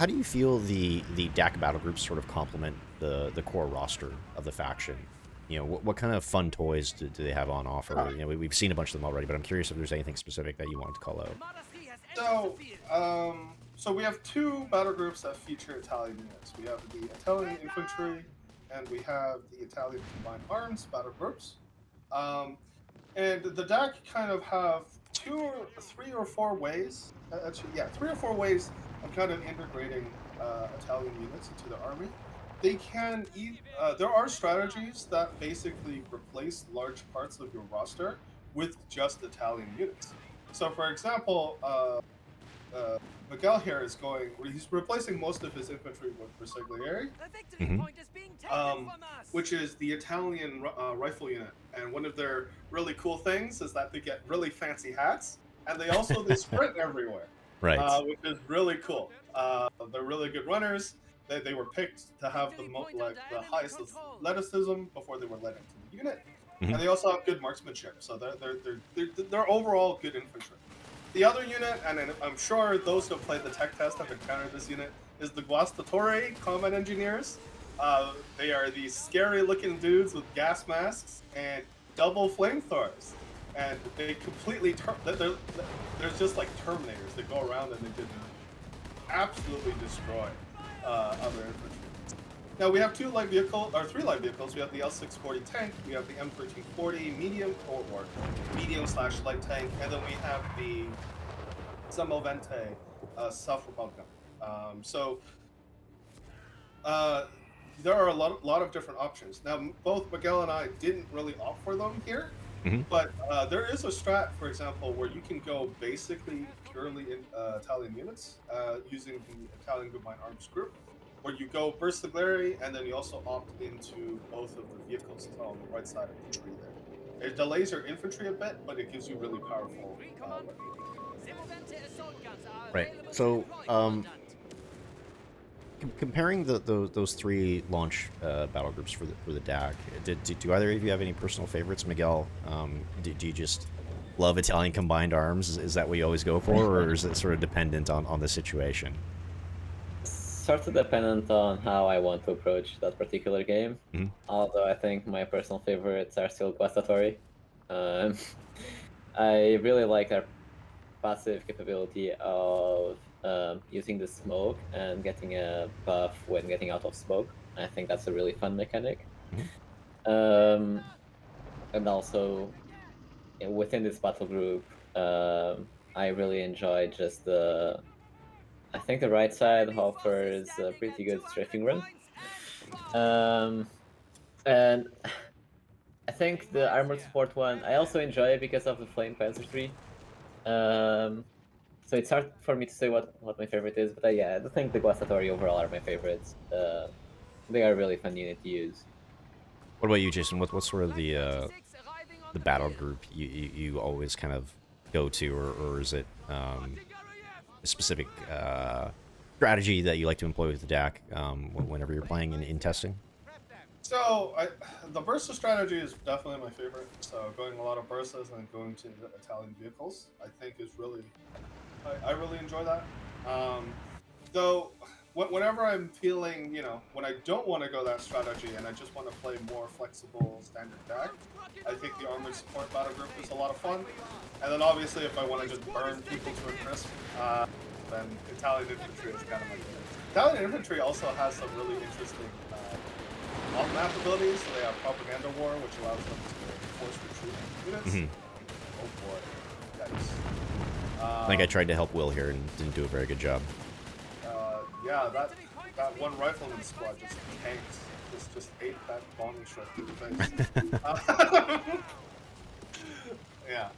do you feel the DAK battle groups sort of complement the core roster of the faction? What kind of fun toys do they have on offer? We've seen a bunch of them already, but I'm curious if there's anything specific that you wanted to call out. So we have 2 battle groups that feature Italian units. We have the Italian infantry, and we have the Italian combined arms battle groups. And the DAK kind of have 3 or 4 ways. 3 or 4 ways of kind of integrating Italian units into the army. They can there are strategies that basically replace large parts of your roster with just Italian units. So, for example, Miguel here he's replacing most of his infantry with Bersaglieri, which is the Italian rifle unit. And one of their really cool things is that they get really fancy hats, and they sprint everywhere, Right. which is really cool. They're really good runners. They were picked to have the highest athleticism before they were let into the unit. and they also have good marksmanship. So they're overall good infantry. The other unit, and I'm sure those who have played the tech test have encountered this unit, is the Guastatore Combat Engineers. They are these scary-looking dudes with gas masks and double flamethrowers, and they completely they're just like Terminators. They go around and they just absolutely destroy other infantry. Now we have three light vehicles. We have the L640 tank, we have the M1340 medium or medium/light tank, and then we have the Semovente self-propelled gun. There are a lot of different options. Now, both Miguel and I didn't really opt for them here, but there is a strat, for example, where you can go basically purely in Italian units using the Italian Combined Arms group, where you go Bersaglieri, and then you also opt into both of the vehicles on the right side of the tree there. It delays your infantry a bit, but it gives you really powerful weapons. Right. So, comparing those three launch battle groups for the DAK, do either of you have any personal favorites, Miguel? Do you just love Italian Combined Arms? Is that what you always go for, or is it sort of dependent on the situation? Sort of dependent on how I want to approach that particular game. Although I think my personal favorites are still Guastatore. I really like their passive capability of using the smoke and getting a buff when getting out of smoke. I think that's a really fun mechanic. And also, within this battle group, I really enjoy just I think the right side offers a pretty good strafing run. And I think the armored support one, I also enjoy it because of the flame panzertree. So it's hard for me to say what my favorite is, but yeah, I think the Guastatore overall are my favorites. They are a really fun unit to use. What about you, Jason? What's sort of the battle group you always kind of go to, or is it a specific strategy that you like to employ with the DAK whenever you're playing in testing? So the Bursa strategy is definitely my favorite. So going a lot of Bursas and going to the Italian vehicles, I think is really, I really enjoy that. Though whenever I'm feeling, when I don't want to go that strategy and I just want to play more flexible standard DAK, I think the armored support battle group is a lot of fun. And then obviously if I want to just burn people to a crisp, then Italian infantry is kind of my favorite. Italian infantry also has some really interesting off-map abilities. So they have propaganda war, which allows them to force retreat units. Oh boy, yikes. I think I tried to help Will here and didn't do a very good job. Yeah, that one rifleman squad just tanked, just ate that bombing shot through the face. Yeah.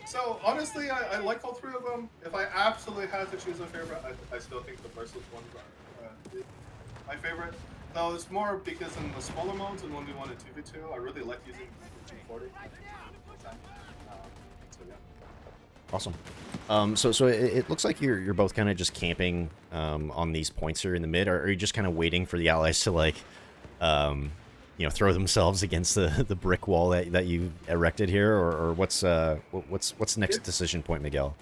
So honestly, I like all three of them. If I absolutely had to choose a favorite, I still think the versus ones are my favorite. No, it's more because in the smaller modes and 1v1 and 2v2, I really like using the G40. So yeah. Awesome. So it looks like you're both kind of just camping on these points here in the mid. Or are you just kind of waiting for the allies to like, throw themselves against the brick wall that you erected here, or what's the next decision point, Miguel?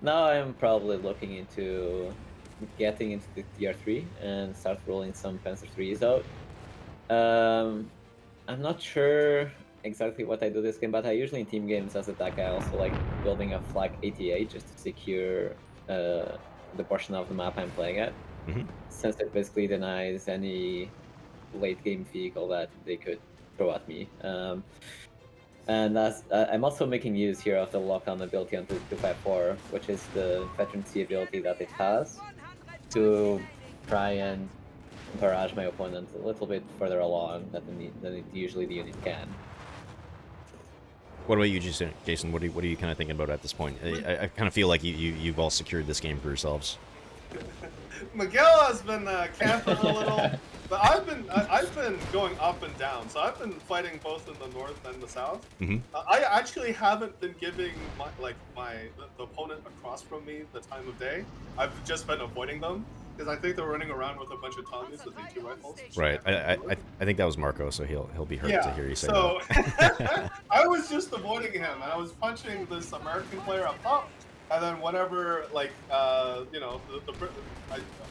Now I'm probably looking into getting into the tier 3 and start rolling some Panzer 3s out. I'm not sure exactly what I do this game, but I usually in team games as a DAK I also like building a flag 88 just to secure the portion of the map I'm playing at, since it basically denies any late game vehicle that they could throw at me. And I'm also making use here of the lockdown ability on 254, which is the Veterancy ability that it has to try and barrage my opponent a little bit further along than usually the unit can. What about you, Jason? What are you kind of thinking about at this point? I kind of feel like you've all secured this game for yourselves. Miguel has been camping a little, but I've been going up and down. So I've been fighting both in the north and the south. I actually haven't been giving the opponent across from me the time of day. I've just been avoiding them. because I think they're running around with a bunch of Tommies with AT rifles. Right. I think that was Marco, so he'll be hurt to hear you say so that. I was just avoiding him, and I was punching this American player up top, and then whenever you know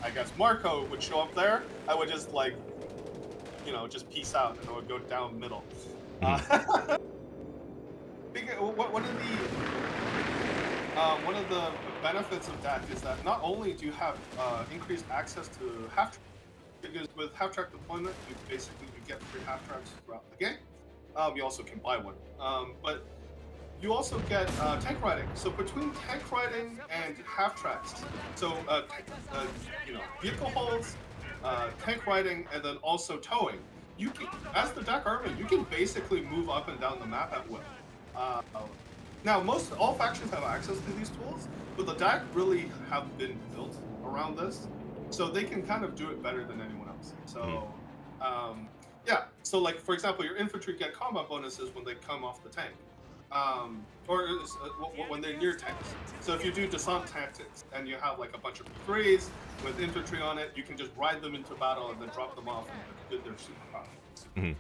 I guess Marco would show up there, I would just like just peace out, and I would go down middle. One of the benefits of DAK is that not only do you have increased access to half track, because with half track deployment, you get free half tracks throughout the game. You also can buy one, but you also get tank riding. So between tank riding and half tracks, so vehicle holds, tank riding, and then also towing. You can, as the DAK army, you can basically move up and down the map at will. Now, all factions have access to these tools, but the DAK really have been built around this, so they can kind of do it better than anyone else. So, yeah. So, like for example, your infantry get combat bonuses when they come off the tank, or when they're near tanks. So, if you do descent tactics and you have like a bunch of P3s with infantry on it, you can just ride them into battle and then drop them off, and they're super powerful.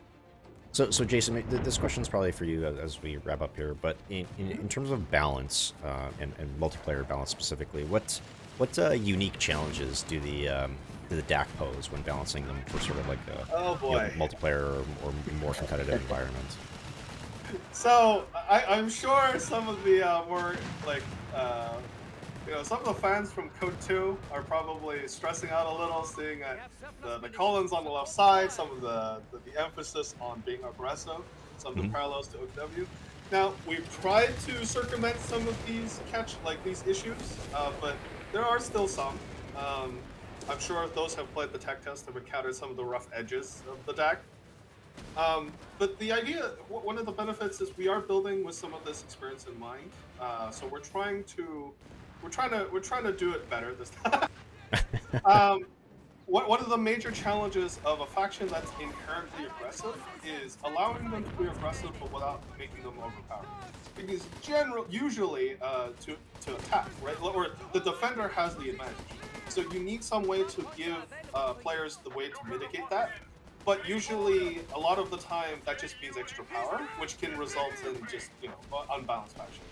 So Jason, this question is probably for you as we wrap up here. But in terms of balance and multiplayer balance specifically, what unique challenges do the DAK pose when balancing them for sort of like a multiplayer or more competitive environment? So I'm sure some of the more like some of the fans from Code 2 are probably stressing out a little, seeing the columns on the left side, some of the emphasis on being aggressive, some of the parallels to OW. Now, we've tried to circumvent some of these these issues, but there are still some. I'm sure those have played the tech test have encountered some of the rough edges of the DAK. But the idea, one of the benefits is we are building with some of this experience in mind. So we're trying to do it better this time. One of the major challenges of a faction that's inherently aggressive is allowing them to be aggressive, but without making them overpowered. Because usually to attack, right, or the defender has the advantage. So you need some way to give players the way to mitigate that. But usually, a lot of the time, that just means extra power, which can result in just unbalanced faction,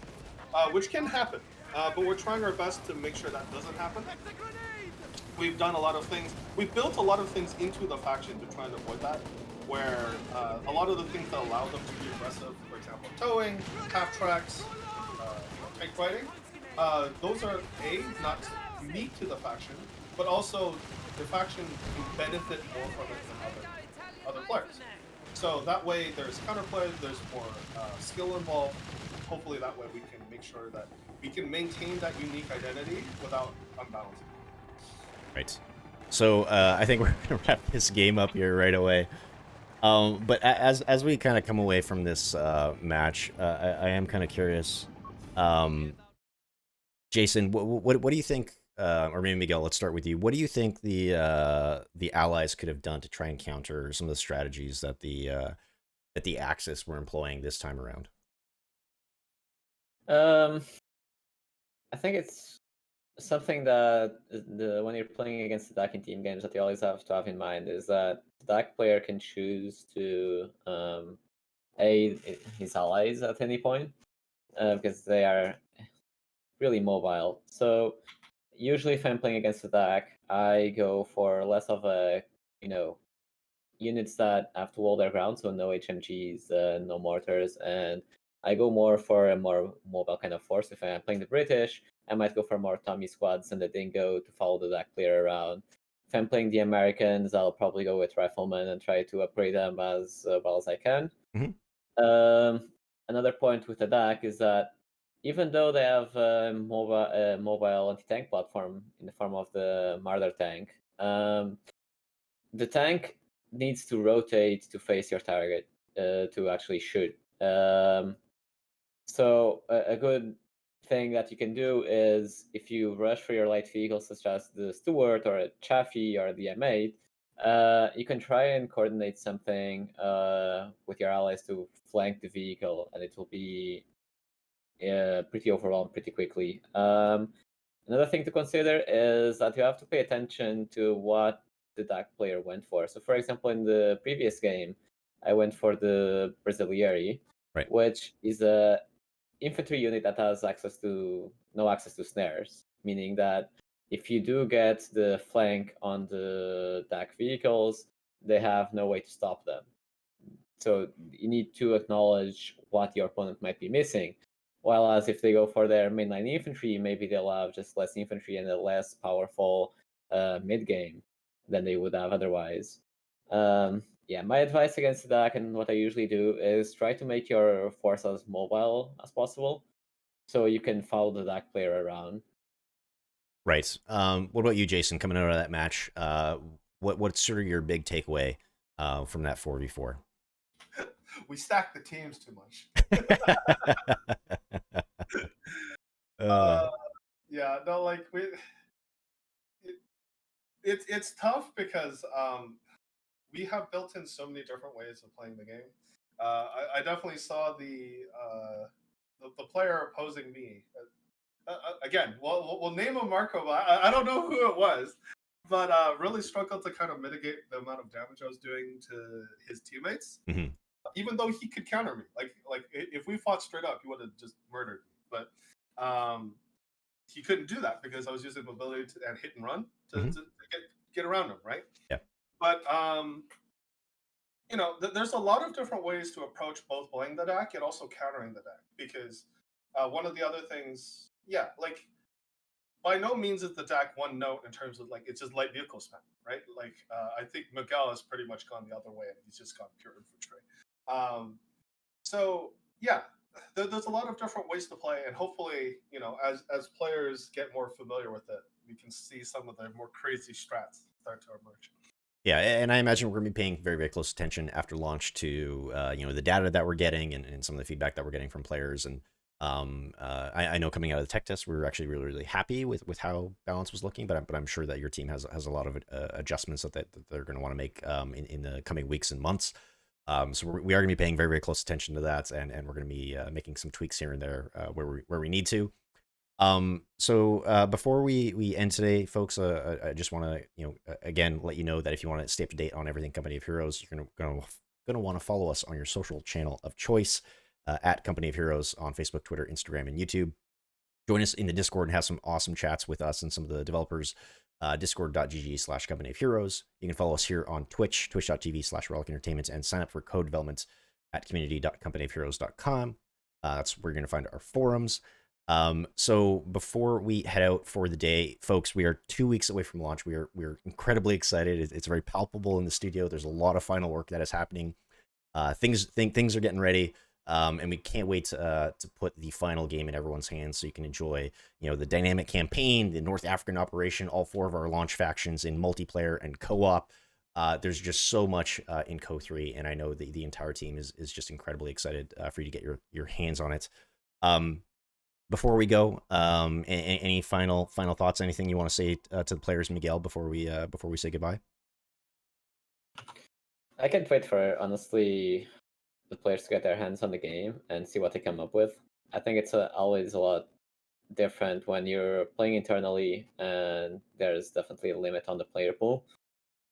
which can happen. But we're trying our best to make sure that doesn't happen. We've done a lot of things. We've built a lot of things into the faction to try and avoid that, where a lot of the things that allow them to be aggressive, for example, towing, half tracks, tank riding, those are not unique to the faction, but also the faction can benefit more from it than other players. So that way there's counterplay, there's more skill involved. Hopefully that way we can make sure that we can maintain that unique identity without unbalancing. Right. So I think we're going to wrap this game up here right away. But as we kind of come away from this match, I am kind of curious. Jason, what do you think, or maybe Miguel, let's start with you. What do you think the allies could have done to try and counter some of the strategies that the Axis were employing this time around? I think it's something that when you're playing against the DAK in team games that you always have to have in mind is that the DAK player can choose to aid his allies at any point because they are really mobile. So usually if I'm playing against the DAK, I go for less of a, units that have to hold their ground, so no HMGs, no mortars, and I go more for a more mobile kind of force. If I'm playing the British, I might go for more Tommy squads and the Dingo to follow the DAK player around. If I'm playing the Americans, I'll probably go with Riflemen and try to upgrade them as well as I can. Another point with the DAK is that even though they have a mobile anti-tank platform in the form of the Marder tank, the tank needs to rotate to face your target to actually shoot. So a good thing that you can do is if you rush for your light vehicle, such as the Stuart or a Chaffee or the M8, you can try and coordinate something with your allies to flank the vehicle, and it will be pretty overwhelmed pretty quickly. Another thing to consider is that you have to pay attention to what the DAK player went for. So, for example, in the previous game, I went for the Brasileiro, Right. which is a infantry unit that has no access to snares, meaning that if you do get the flank on the DAK vehicles, they have no way to stop them. So you need to acknowledge what your opponent might be missing. While as if they go for their mainline infantry, maybe they'll have just less infantry and a less powerful mid game than they would have otherwise. Yeah, my advice against the DAK and what I usually do is try to make your force as mobile as possible, so you can follow the DAK player around. Right. What about you, Jason? Coming out of that match, what's sort of your big takeaway from that 4v4? We stacked the teams too much. Yeah, no, like it's tough because we have built in so many different ways of playing the game. I definitely saw the player opposing me. Again, we'll name him Marco, but I don't know who it was, but really struggled to kind of mitigate the amount of damage I was doing to his teammates. Mm-hmm. Even though he could counter me, like if we fought straight up, he would have just murdered me. But he couldn't do that because I was using mobility and hit and run to get around him, right? Yeah. But you know, there's a lot of different ways to approach both playing the DAK and also countering the DAK, because one of the other things, yeah, like by no means is the DAK one note in terms of like it's just light vehicle spam, right? Like I think Miguel has pretty much gone the other way and he's just gone pure infantry. So yeah, there's a lot of different ways to play, and hopefully, you know, as players get more familiar with it, we can see some of the more crazy strats start to emerge. Yeah, and I imagine we're going to be paying very, very close attention after launch to you know, the data that we're getting and some of the feedback that we're getting from players. And I know coming out of the tech test, we were actually really, really happy with how balance was looking. But I'm sure that your team has a lot of adjustments that they're going to want to make in the coming weeks and months. So we are going to be paying very, very close attention to that, and we're going to be making some tweaks here and there where we need to. So before we end today, folks, I just want to, you know, again, let you know that if you want to stay up to date on everything Company of Heroes, you're gonna want to follow us on your social channel of choice at Company of Heroes on Facebook, Twitter, Instagram, and YouTube. Join us in the Discord and have some awesome chats with us and some of the developers. Discord.gg/Company of Heroes. You can follow us here on Twitch, twitch.tv/Relic Entertainment, and sign up for code development at community.companyofheroes.com. That's where you're going to find our forums. So before we head out for the day, folks, we are 2 weeks away from launch. We're incredibly excited. It's very palpable in the studio. There's a lot of final work that is happening. Things are getting ready. And we can't wait to put the final game in everyone's hands so you can enjoy, you know, the dynamic campaign, the North African operation, all 4 of our launch factions in multiplayer and co-op. There's just so much in Co3, and I know the entire team is just incredibly excited for you to get your hands on it. Before we go, any final thoughts? Anything you want to say to the players, Miguel, before we say goodbye? I can't wait for, honestly, the players to get their hands on the game and see what they come up with. I think it's always a lot different when you're playing internally, and there's definitely a limit on the player pool.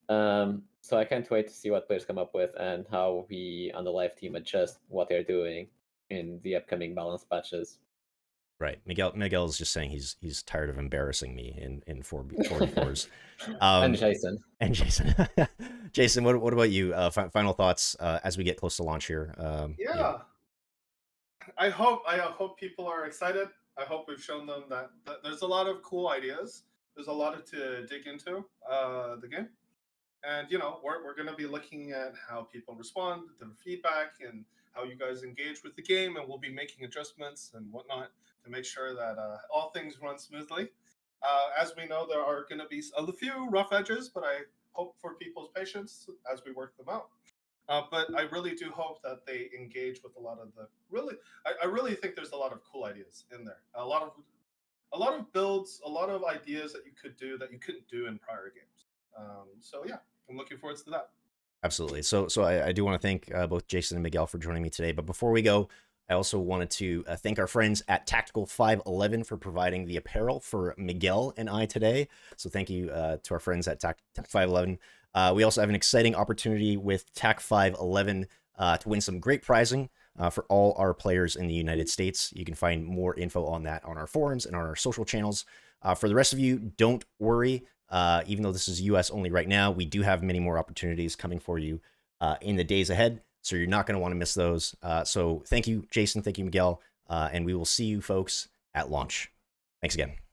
So I can't wait to see what players come up with and how we on the live team adjust what they're doing in the upcoming balance patches. Right, Miguel is just saying he's tired of embarrassing me in 4v4s. And Jason. Jason, what about you? Final thoughts as we get close to launch here. Yeah. I hope people are excited. I hope we've shown them that there's a lot of cool ideas. There's a lot to dig into the game, and you know, we're going to be looking at how people respond to the feedback and how you guys engage with the game, and we'll be making adjustments and whatnot to make sure that all things run smoothly. As we know, there are going to be a few rough edges, but I hope for people's patience as we work them out. But I really do hope that they engage with a lot of the I really think there's a lot of cool ideas in there. A lot of builds, a lot of ideas that you could do that you couldn't do in prior games. So yeah, I'm looking forward to that. Absolutely. So I do want to thank both Jason and Miguel for joining me today. But before we go, I also wanted to thank our friends at Tactical 511 for providing the apparel for Miguel and I today. So thank you to our friends at TAC 511. We also have an exciting opportunity with TAC 511 to win some great prizing for all our players in the United States. You can find more info on that on our forums and on our social channels. For the rest of you, don't worry. Even though this is US only right now, we do have many more opportunities coming for you in the days ahead. So you're not going to want to miss those. So thank you, Jason. Thank you, Miguel. And we will see you folks at launch. Thanks again.